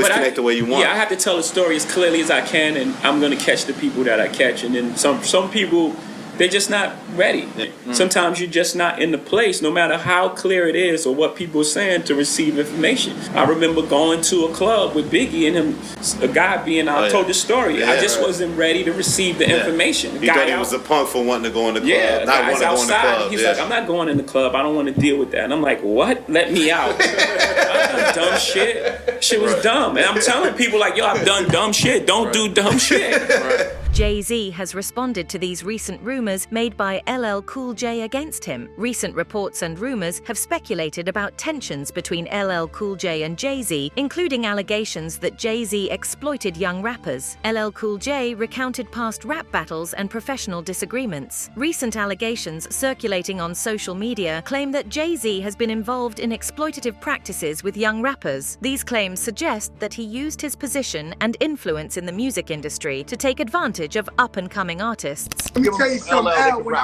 disconnect the way you want. Yeah, I have to tell the story as clearly as I can, and I'm going to catch the people that I catch. And then some people, they're just not ready. Sometimes you're just not in the place, no matter how clear it is or what people are saying, to receive information. I remember going to a club with Biggie and him, a guy being, I told the story. I just wasn't ready to receive the information. He thought he was a punk for wanting to go in the club. Yeah, not wanting to go in the club. He's like, I'm not going in the club. I don't want to deal with that. And I'm like, what? Let me out. I've done dumb shit. Shit was dumb. And I'm telling people like, yo, I've done dumb shit. Don't do dumb shit. Jay-Z has responded to these recent rumors made by LL Cool J against him. Recent reports and rumors have speculated about tensions between LL Cool J and Jay-Z, including allegations that Jay-Z exploited young rappers. LL Cool J recounted past rap battles and professional disagreements. Recent allegations circulating on social media claim that Jay-Z has been involved in exploitative practices with young rappers. These claims suggest that he used his position and influence in the music industry to take advantage of up-and-coming artists. Let me tell you something, Al. When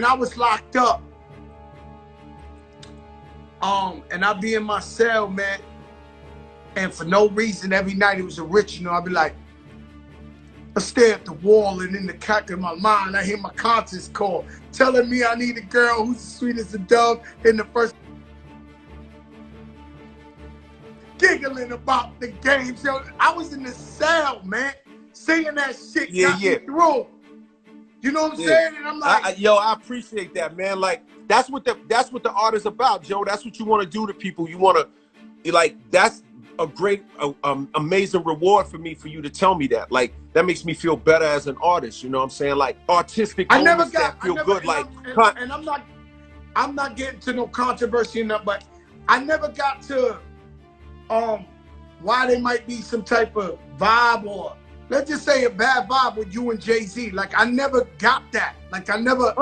I was locked up, and I'd be in my cell, man, and for no reason, every night it was original. I'd be like, I stare at the wall, and in the back of my mind, I hear my conscience call, telling me I need a girl who's as sweet as a dove in the first. Giggling about the games. Yo, I was in the cell, man. Singing that shit got me through. You know what I'm saying? And I'm like, I appreciate that, man. Like that's what the art is about, Joe. That's what you want to do to people. You want to, like, that's a great, amazing reward for me for you to tell me that. Like that makes me feel better as an artist. You know what I'm saying? Like artistic moments that feel good. And I'm not getting to no controversy enough, but I never got to why there might be some type of vibe, or let's just say a bad vibe with you and Jay-Z. Like, I never got that. Like, I never,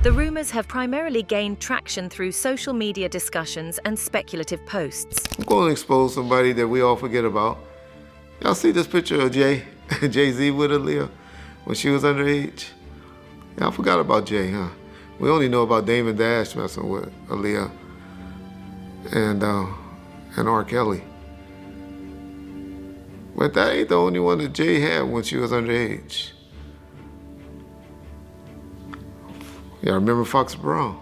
The rumors have primarily gained traction through social media discussions and speculative posts. I'm going to expose somebody that we all forget about. Y'all see this picture of Jay-Z with Aaliyah when she was underage? Y'all forgot about Jay, huh? We only know about Damon Dash messing with Aaliyah and R. Kelly. But that ain't the only one that Jay had when she was underage. Yeah, I remember Fox Brown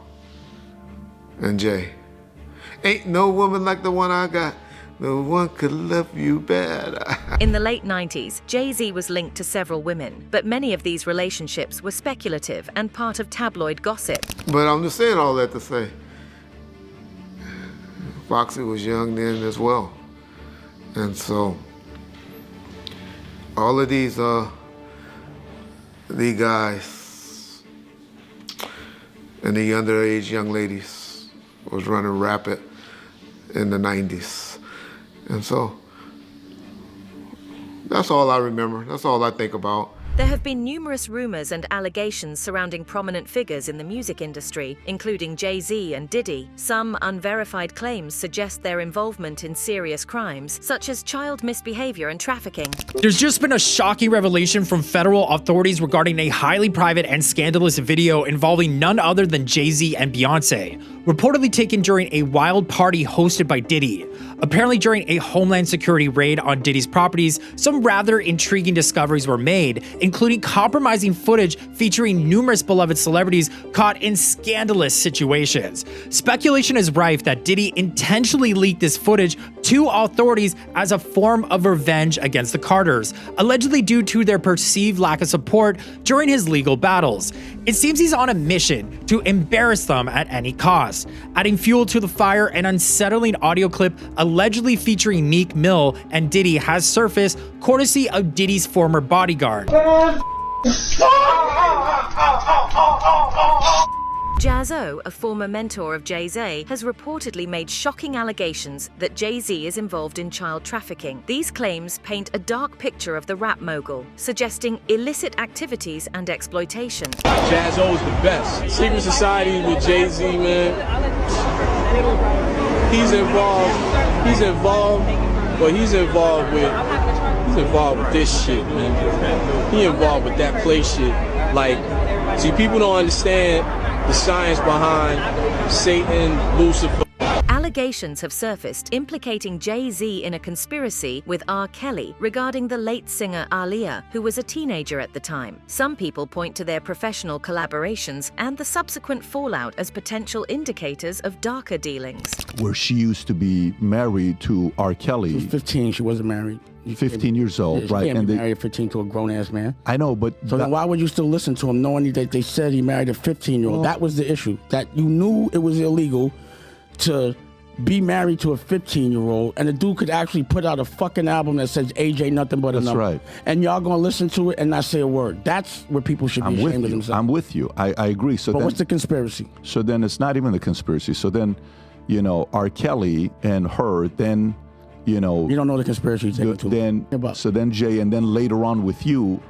and Jay. Ain't no woman like the one I got. No one could love you better. In the late 90s, Jay-Z was linked to several women, but many of these relationships were speculative and part of tabloid gossip. But I'm just saying all that to say, Foxy was young then as well. And so, all of these guys and the underage young ladies was running rapid in the 90s. And so, that's all I remember. That's all I think about. There have been numerous rumors and allegations surrounding prominent figures in the music industry, including Jay-Z and Diddy. Some unverified claims suggest their involvement in serious crimes, such as child misbehavior and trafficking. There's just been a shocking revelation from federal authorities regarding a highly private and scandalous video involving none other than Jay-Z and Beyonce, reportedly taken during a wild party hosted by Diddy. Apparently, during a Homeland Security raid on Diddy's properties, some rather intriguing discoveries were made, including compromising footage featuring numerous beloved celebrities caught in scandalous situations. Speculation is rife that Diddy intentionally leaked this footage to authorities as a form of revenge against the Carters, allegedly due to their perceived lack of support during his legal battles. It seems he's on a mission to embarrass them at any cost. Adding fuel to the fire, an unsettling audio clip allegedly featuring Meek Mill and Diddy has surfaced, courtesy of Diddy's former bodyguard. Jaz-O, a former mentor of Jay-Z, has reportedly made shocking allegations that Jay-Z is involved in child trafficking. These claims paint a dark picture of the rap mogul, suggesting illicit activities and exploitation. Jaz-O is the best. Secret society with Jay-Z, man. He's involved with this shit, man. He involved with that play shit. Like, see, people don't understand the science behind Satan, Lucifer. Allegations have surfaced implicating Jay-Z in a conspiracy with R. Kelly regarding the late singer Aaliyah, who was a teenager at the time. Some people point to their professional collaborations and the subsequent fallout as potential indicators of darker dealings. Where she used to be married to R. Kelly. She was 15, she wasn't married. 15 years old, Yeah, right? Can't be married at 15 to a grown-ass man. I know, but... So then why would you still listen to him knowing that they said he married a 15-year-old? That was the issue, that you knew it was illegal to be married to a 15-year-old, and the dude could actually put out a fucking album that says AJ nothing but a number. That's right. And y'all gonna listen to it and not say a word. That's where people should be ashamed of themselves. I'm with you. I agree. So but then, what's the conspiracy? So then it's not even the conspiracy. So then, you know, R. Kelly and her, then, you know... You don't know the conspiracy you're taking then, so then Jay, and then later on with you,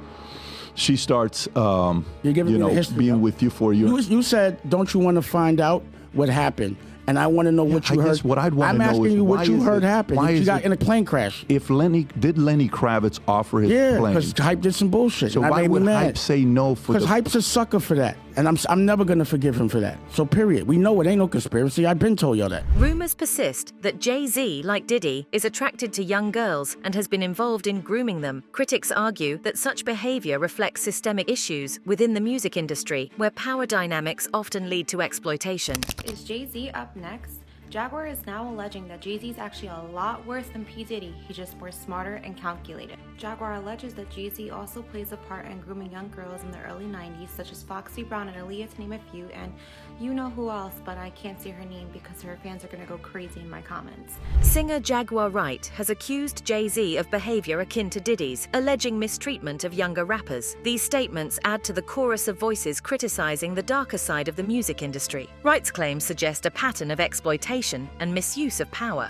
she starts, being with you for you. You said, don't you want to find out what happened? And I want to know what you heard. What I'd want to know is, I'm asking you what you heard happened. Why You is got it- in a plane crash. If Lenny Kravitz offer his Yeah, plane? because Hype did some bullshit. So and why I made would me mad. Hype say no for Because the... Hype's a sucker for that. And I'm never going to forgive him for that. So period. We know it ain't no conspiracy. I've been told y'all that. Rumors persist that Jay-Z, like Diddy, is attracted to young girls and has been involved in grooming them. Critics argue that such behavior reflects systemic issues within the music industry, where power dynamics often lead to exploitation. Is Jay-Z up next? Jaguar is now alleging that Jay-Z is actually a lot worse than P. Diddy, he's just more smarter and calculated. Jaguar alleges that Jay-Z also plays a part in grooming young girls in the early 90s, such as Foxy Brown and Aaliyah, to name a few, and you know who else, but I can't say her name because her fans are gonna go crazy in my comments. Singer Jaguar Wright has accused Jay-Z of behavior akin to Diddy's, alleging mistreatment of younger rappers. These statements add to the chorus of voices criticizing the darker side of the music industry. Wright's claims suggest a pattern of exploitation and misuse of power.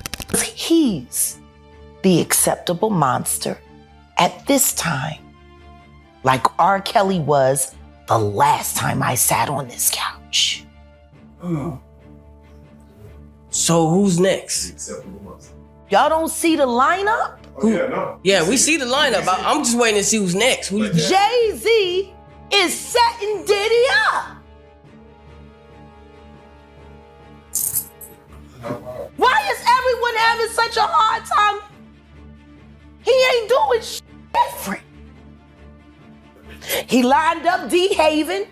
He's the acceptable monster at this time, like R. Kelly was the last time I sat on this couch. So who's next? Y'all don't see the lineup? Yeah, we see the lineup. I'm just waiting to see who's next. Jay-Z is setting Diddy up. Why is everyone having such a hard time? He ain't doing shit different. He lined up D. Haven,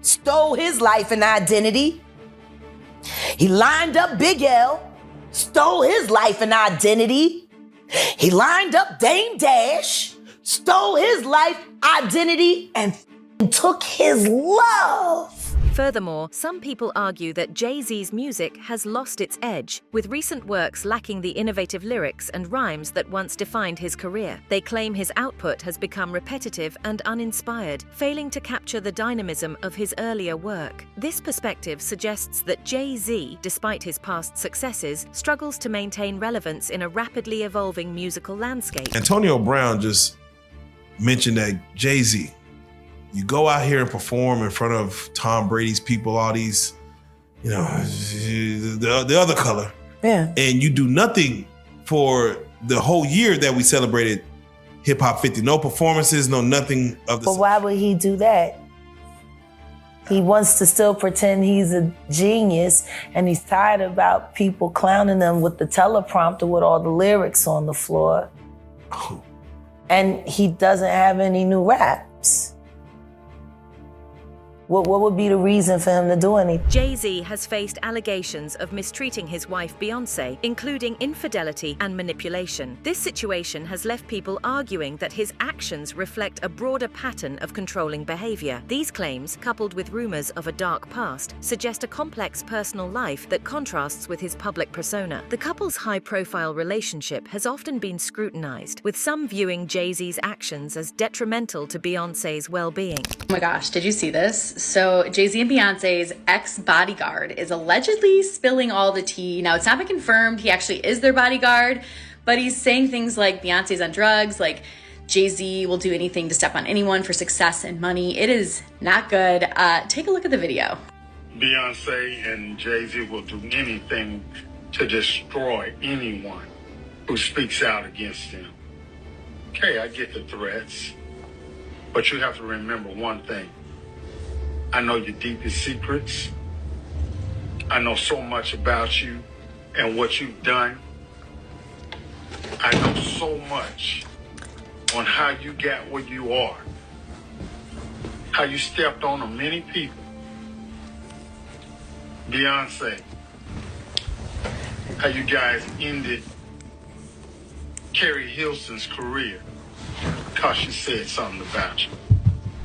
stole his life and identity. He lined up Big L, stole his life and identity. He lined up Dame Dash, stole his life, identity, and took his love. Furthermore, some people argue that Jay-Z's music has lost its edge, with recent works lacking the innovative lyrics and rhymes that once defined his career. They claim his output has become repetitive and uninspired, failing to capture the dynamism of his earlier work. This perspective suggests that Jay-Z, despite his past successes, struggles to maintain relevance in a rapidly evolving musical landscape. Antonio Brown just mentioned that Jay-Z, you go out here and perform in front of Tom Brady's people, all these, you know, the other color. Yeah. And you do nothing for the whole year that we celebrated Hip Hop 50. No performances, no nothing of the But why would he do that? He wants to still pretend he's a genius, and he's tired about people clowning him with the teleprompter with all the lyrics on the floor. And he doesn't have any new raps. What would be the reason for him to do anything? Jay-Z has faced allegations of mistreating his wife Beyoncé, including infidelity and manipulation. This situation has left people arguing that his actions reflect a broader pattern of controlling behavior. These claims, coupled with rumors of a dark past, suggest a complex personal life that contrasts with his public persona. The couple's high-profile relationship has often been scrutinized, with some viewing Jay-Z's actions as detrimental to Beyoncé's well-being. Oh my gosh, did you see this? So Jay-Z and Beyonce's ex-bodyguard is allegedly spilling all the tea. Now, it's not been confirmed he actually is their bodyguard, but he's saying things like Beyonce's on drugs, like Jay-Z will do anything to step on anyone for success and money. It is not good. Take a look at the video. Beyonce and Jay-Z will do anything to destroy anyone who speaks out against them. Okay, I get the threats, but you have to remember one thing. I know your deepest secrets. I know so much about you, and what you've done. I know so much on how you got where you are, how you stepped on many people. Beyonce, how you guys ended Carrie Hilson's career because she said something about you.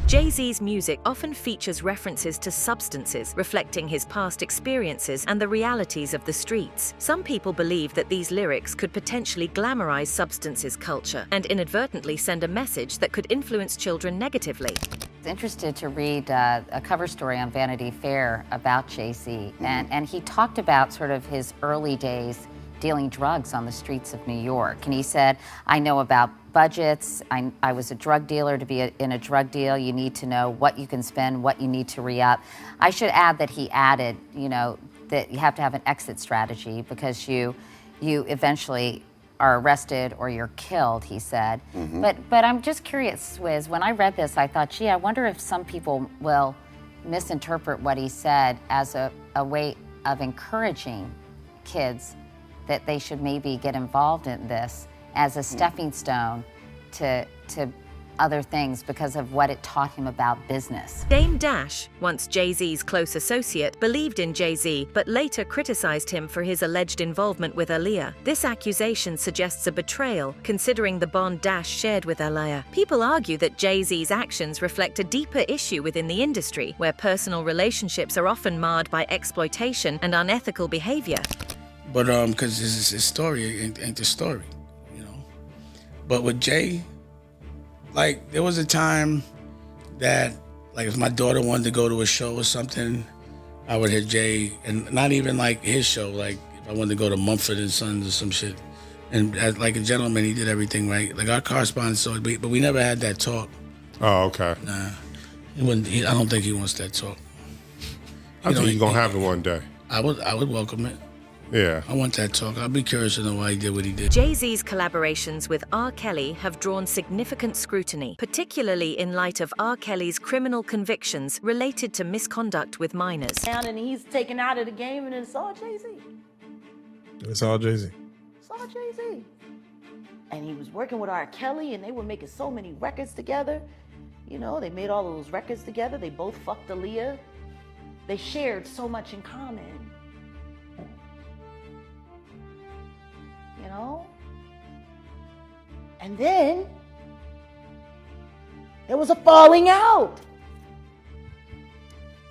Jay-Z's music often features references to substances, reflecting his past experiences and the realities of the streets. Some people believe that these lyrics could potentially glamorize substances culture and inadvertently send a message that could influence children negatively. I was interested to read a cover story on Vanity Fair about Jay-Z, and he talked about sort of his early days dealing drugs on the streets of New York. And he said, I know about budgets. I was a drug dealer. To be in a drug deal, you need to know what you can spend, what you need to re-up. I should add that he added, you know, that you have to have an exit strategy because you eventually are arrested or you're killed, he said. But I'm just curious, Swizz, when I read this, I thought, gee, I wonder if some people will misinterpret what he said as a way of encouraging kids that they should maybe get involved in this as a stepping stone to other things because of what it taught him about business. Dame Dash, once Jay-Z's close associate, believed in Jay-Z, but later criticized him for his alleged involvement with Aaliyah. This accusation suggests a betrayal, considering the bond Dash shared with Aaliyah. People argue that Jay-Z's actions reflect a deeper issue within the industry, where personal relationships are often marred by exploitation and unethical behavior. But because his story ain't the story, you know. But with Jay, like there was a time that, like, if my daughter wanted to go to a show or something, I would hit Jay, and not even like his show. Like if I wanted to go to Mumford and Sons or some shit, and as like a gentleman, he did everything right. Like our correspondence, so but we never had that talk. Oh, okay. Nah, he wouldn't. I don't think he wants that talk. I think he's gonna have it one day. I would welcome it. Yeah. I want that talk. I'd be curious to know why he did what he did. Jay-Z's collaborations with R. Kelly have drawn significant scrutiny, particularly in light of R. Kelly's criminal convictions related to misconduct with minors. And he's taken out of the game, and it's all Jay-Z. It's all Jay-Z. It's all Jay-Z. And he was working with R. Kelly, and they were making so many records together. You know, they made all of those records together. They both fucked Aaliyah. They shared so much in common. You know? And then there was a falling out.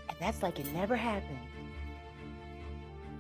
And that's like it never happened.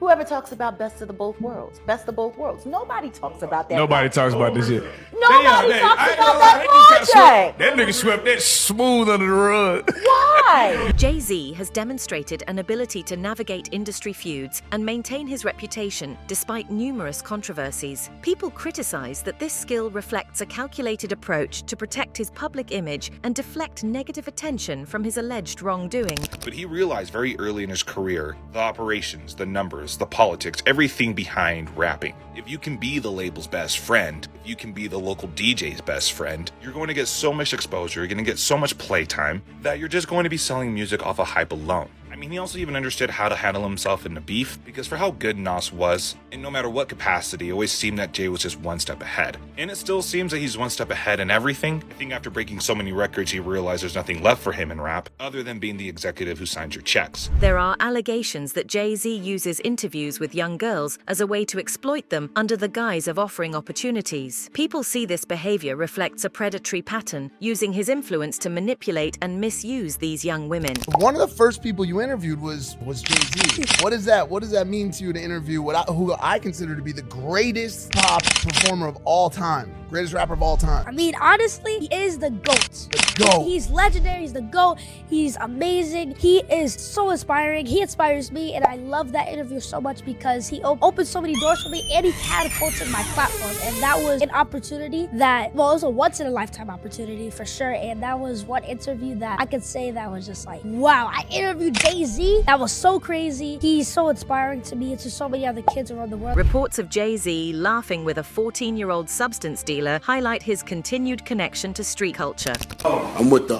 Whoever talks about best of the both worlds, best of both worlds. Nobody talks about that. Nobody talks about this shit. Nobody talks about that project. That nigga swept that smooth under the rug. Why? Jay-Z has demonstrated an ability to navigate industry feuds and maintain his reputation despite numerous controversies. People criticize that this skill reflects a calculated approach to protect his public image and deflect negative attention from his alleged wrongdoing. But he realized very early in his career the operations, the numbers, the politics, everything behind rapping. If you can be the label's best friend, if you can be the local DJ's best friend, you're going to get so much exposure, you're going to get so much playtime that you're just going to be selling music off of hype alone. I mean, he also even understood how to handle himself in the beef, because for how good Nas was, and no matter what capacity, it always seemed that Jay was just one step ahead. And it still seems that he's one step ahead in everything. I think after breaking so many records, he realized there's nothing left for him in rap, other than being the executive who signs your checks. There are allegations that Jay-Z uses interviews with young girls as a way to exploit them under the guise of offering opportunities. People see this behavior reflects a predatory pattern, using his influence to manipulate and misuse these young women. One of the first people you interviewed was Jay-Z. What does that mean to you to interview who I consider to be the greatest pop performer of all time, greatest rapper of all time? I mean, honestly, he is the GOAT. The GOAT. He's legendary, he's the GOAT, he's amazing, he is so inspiring, he inspires me, and I love that interview so much because he opened so many doors for me and he catapulted my platform, and that was an opportunity that, well, it was a once-in-a-lifetime opportunity for sure, and that was one interview that I could say that was just like, wow, I interviewed Jay-Z. That was so crazy. He's so inspiring to me and to so many other kids around the world. Reports of Jay-Z laughing with a 14-year-old substance dealer highlight his continued connection to street culture. I'm with the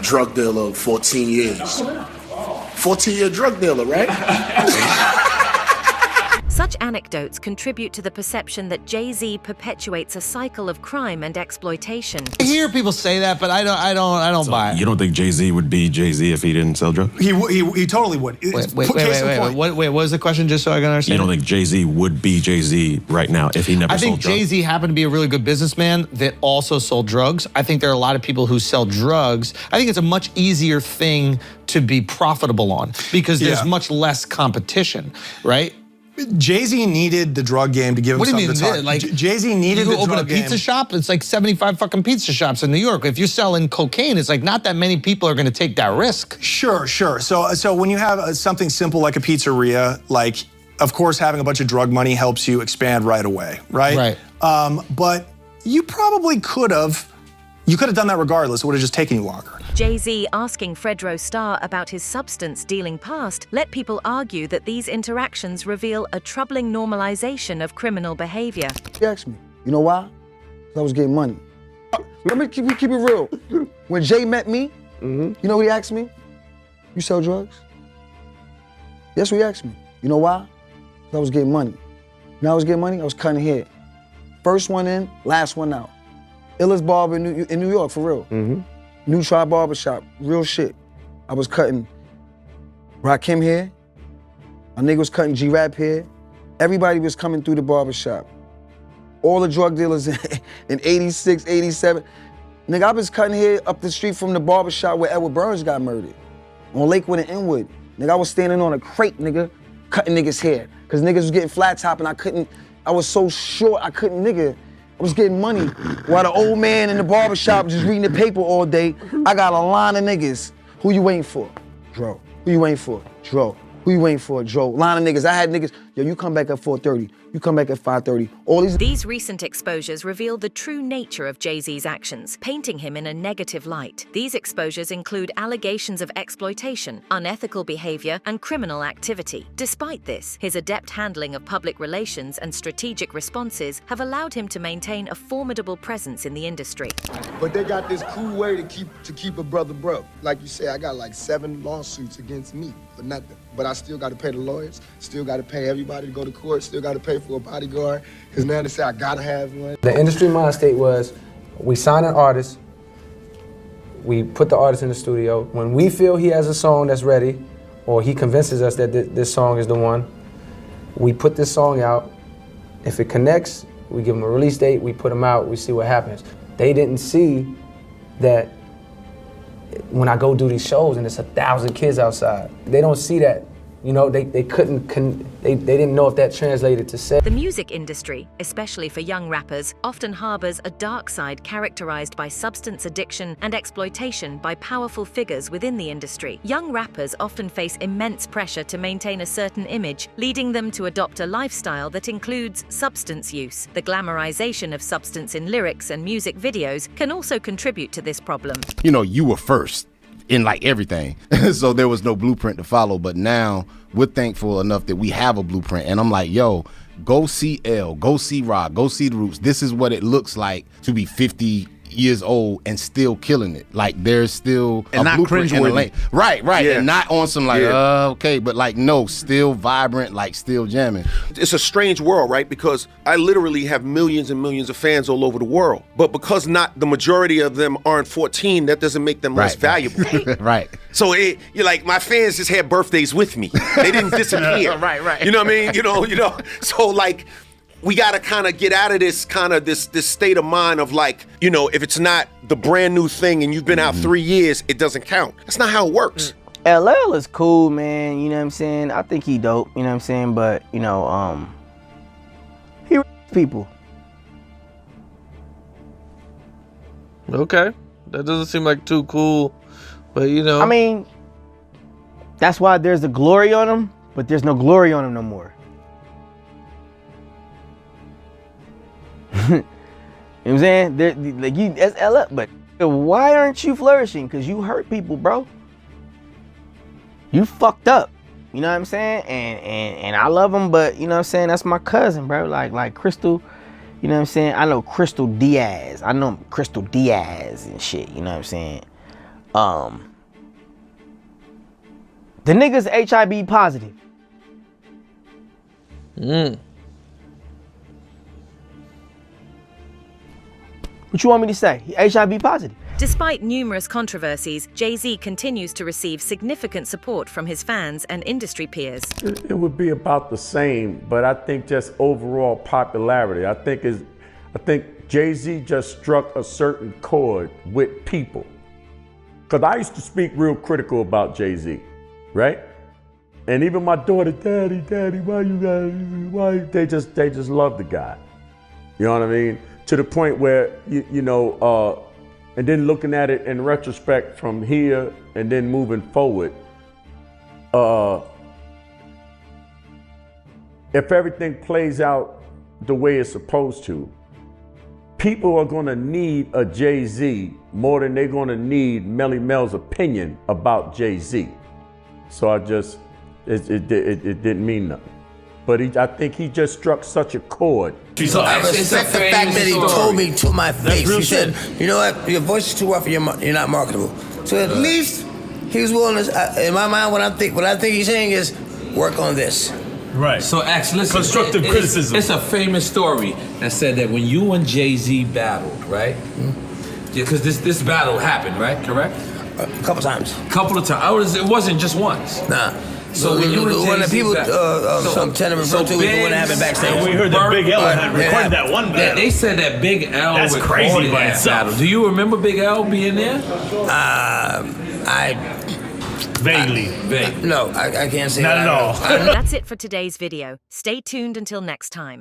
drug dealer of 14 years. 14-year drug dealer, right? Such anecdotes contribute to the perception that Jay-Z perpetuates a cycle of crime and exploitation. I hear people say that, but I don't buy it. You don't think Jay-Z would be Jay-Z if he didn't sell drugs? He totally would. Wait. What was the question, just so I can understand? You don't think Jay-Z would be Jay-Z right now if he never sold drugs? I think Jay-Z happened to be a really good businessman that also sold drugs. I think there are a lot of people who sell drugs. I think it's a much easier thing to be profitable on because there's much less competition, right? Jay-Z needed the drug game to give him what do you something mean, to talk. Like, Jay-Z needed the drug game. Open a pizza shop, it's like 75 fucking pizza shops in New York. If you're selling cocaine, it's like not that many people are gonna take that risk. Sure. So when you have something simple like a pizzeria, like, of course, having a bunch of drug money helps you expand right away, right? Right. But you probably could have done that regardless. It would have just taken you longer. Jay-Z asking Fredro Starr about his substance dealing past let people argue that these interactions reveal a troubling normalization of criminal behavior. He asked me, you know why? Because I was getting money. Let me keep it real. When Jay met me, you know what he asked me? You sell drugs? That's what he asked me. You know why? Because I was getting money. When I was getting money, I was cutting hair. First one in, last one out. Illest barber in New York, for real. New Tribe Barbershop, real shit. I was cutting Rakim hair. My nigga was cutting G-Rap hair. Everybody was coming through the barbershop. All the drug dealers in 86, 87. Nigga, I was cutting hair up the street from the barbershop where Edward Burns got murdered. On Lakewood and Inwood. Nigga, I was standing on a crate, nigga, cutting niggas' hair. Cause niggas was getting flat top and I was so short, I couldn't, nigga. I was getting money while the old man in the barbershop just reading the paper all day. I got a line of niggas. Who you waiting for? Dro. Who you waiting for? Dro. Who you waiting for? Dro. Line of niggas. I had niggas, yo, you come back at 4:30. You come back at 5:30. All These recent exposures reveal the true nature of Jay-Z's actions, painting him in a negative light. These exposures include allegations of exploitation, unethical behavior, and criminal activity. Despite this, his adept handling of public relations and strategic responses have allowed him to maintain a formidable presence in the industry. But they got this cool way to keep a brother broke. Like you say, I got like 7 lawsuits against me for nothing. But I still got to pay the lawyers, still got to pay everybody to go to court, still got to pay for a bodyguard, because now they say I got to have one. The industry mind state was, we sign an artist, we put the artist in the studio. When we feel he has a song that's ready, or he convinces us that this song is the one, we put this song out. If it connects, we give him a release date, we put him out, we see what happens. They didn't see that when I go do these shows and it's 1,000 kids outside, they don't see that. You know, they didn't know if that translated to sales. The music industry, especially for young rappers, often harbors a dark side characterized by substance addiction and exploitation by powerful figures within the industry. Young rappers often face immense pressure to maintain a certain image, leading them to adopt a lifestyle that includes substance use. The glamorization of substance in lyrics and music videos can also contribute to this problem. You know, you were first in like everything. So there was no blueprint to follow, but now we're thankful enough that we have a blueprint. And I'm like, yo, go see L, go see Rock, go see The Roots. This is what it looks like to be 50 years old and still killing it. Like there's still and a not blueprint in the lane. Right, Yeah. and not on some like, okay, but like no, still vibrant, like still jamming. It's a strange world, right? Because I literally have millions and millions of fans all over the world. But because not the majority of them aren't 14, that doesn't make them less valuable. Right. So you're like, my fans just had birthdays with me. They didn't disappear. Right. You know what I mean? You know. So like, we gotta kind of get out of this this state of mind of like, you know, if it's not the brand new thing and you've been out 3 years, it doesn't count. That's not how it works. LL is cool, man. You know what I'm saying? I think he dope. You know what I'm saying? But you know, he people. Okay, that doesn't seem like too cool, but you know. I mean, that's why there's the glory on him, but there's no glory on him no more. You know what I'm saying? Like you, that's LL, but why aren't you flourishing? Because you hurt people, bro. You fucked up. You know what I'm saying? And I love him, but you know what I'm saying? That's my cousin, bro. Like Crystal, you know what I'm saying? I know Crystal Diaz. I know Crystal Diaz and shit. You know what I'm saying? The nigga's HIV positive. What you want me to say? He HIV positive. Despite numerous controversies, Jay-Z continues to receive significant support from his fans and industry peers. It would be about the same, but I think just overall popularity. I think Jay-Z just struck a certain chord with people. Because I used to speak real critical about Jay-Z, right? And even my daughter, Daddy, why they just love the guy. You know what I mean? To the point where, and then looking at it in retrospect from here and then moving forward, if everything plays out the way it's supposed to, people are gonna need a Jay-Z more than they're gonna need Melly Mel's opinion about Jay-Z. So it didn't mean nothing. But I think he just struck such a chord. So I respect the fact that he told me to my face. He said, you know what, your voice is too rough and you're not marketable. So at least he was willing to, in my mind, what I think he's saying is, work on this. Right. So X, listen. Constructive criticism. It's a famous story that said that when you and Jay-Z battled, right? Because this battle happened, right? Correct? A couple times. Couple of times. It wasn't just once. Nah. So when you and when the Jay-Z people, some tend to refer to it when it happened backstage. And we heard that Big L had recorded that one battle. They said that Big L That's recorded crazy by that itself. battle. Do you remember Big L being there? Vaguely. No, I can't say Not that. at all. That's it for today's video. Stay tuned until next time.